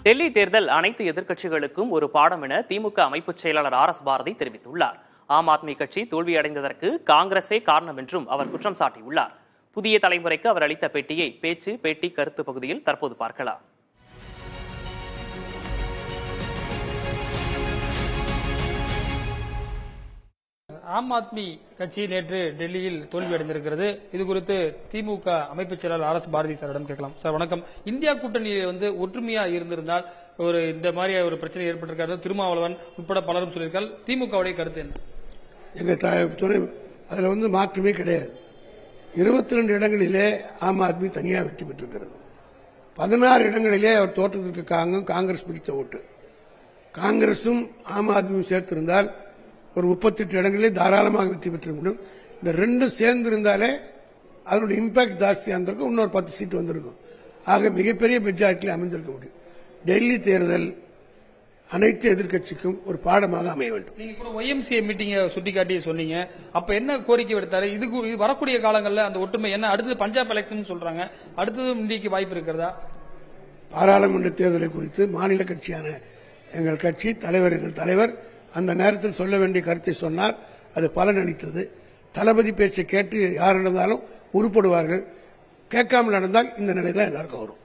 டெல்லி தேர்தல் அனைத்து எதிர்க்கட்சிகளுக்கும் ஒரு பாடம் என திமுக அமைப்பு செயலாளர் RS பாரதி தெரிவித்துள்ளார். ஆம் ஆத்மி கட்சி தோல்வியடைந்ததற்கு காங்கிரஸே காரணம் என்றும் அவர் குற்றம் சாட்டியுள்ளார். புதிய தலைமுறைக்கு அவர் அளித்த பேட்டியை பேட்டி கருத்து பகுதியில் தற்போது பார்க்கலாம். ஆம் ஆத்மி கட்சி நேற்று டெல்லியில் தோல்வியடைந்திருக்கிறது. இது குறித்து திமுக அமைப்பு செயலாளர் RS பாரதி சாரிடம் கேட்கலாம். சார் வணக்கம். இந்தியா கூட்டணியில் ஒற்றுமையா இருந்திருந்தால் இந்த மாதிரி ஒரு பிரச்சனை ஏற்பட்டிருக்காரு. திருமாவளவன் உட்பட பலரும் சொல்லியிருக்கால். திமுகவுடைய கருத்து என்ன? எங்க துணை அதுல மாற்றமே கிடையாது. 22 இடங்களிலே ஆம் ஆத்மி தனியாக வெற்றி பெற்றிருக்கிறது. 16 இடங்களிலே அவர் தோற்றத்திற்கு காங்கிரஸ் பிடித்த ஓட்டு. காங்கிரசும் ஆம் ஆத்மியும் சேர்த்திருந்தால் ஒரு 38 இடங்களிலே தாராளமாக வெற்றி பெற்றிருக்கும். இந்த ரெண்டும் சேர்ந்து இருந்தாலே அதனுடைய இம்பாக்ட் ஜாஸ்தியாக இருந்திருக்கும். இன்னொரு 10 சீட் வந்திருக்கும். ஆக மிகப்பெரிய மெஜாரிட்டியில் அமைந்திருக்க முடியும். டெல்லி தேர்தல் அனைத்து எதிர்க்கட்சிக்கும் ஒரு பாடமாக அமைய வேண்டும். நீங்க கூட YMCA மீட்டிங்கை சுட்டிக்காட்டி சொன்னீங்க. அப்ப என்ன கோரிக்கை விடுத்தாரு? இது வரக்கூடிய காலங்களில் அந்த ஒற்றுமை என்ன? அடுத்தது பஞ்சாப் எலெக்ஷன் சொல்றாங்க. அடுத்தது இந்திக்கு வாய்ப்பு இருக்கிறதா? பாராளுமன்ற தேர்தலை குறித்து மாநில கட்சியான எங்கள் கட்சி எங்கள் தலைவர் அந்த நேரத்தில் சொல்ல வேண்டிய கருத்தை சொன்னார். அது பலனளித்தது. தளபதி பேச்சை கேட்டு யார் நடந்தாலும் உருப்படுவார்கள். கேட்காமல் நடந்தால் இந்த நிலை தான் எல்லாருக்கும் வரும்.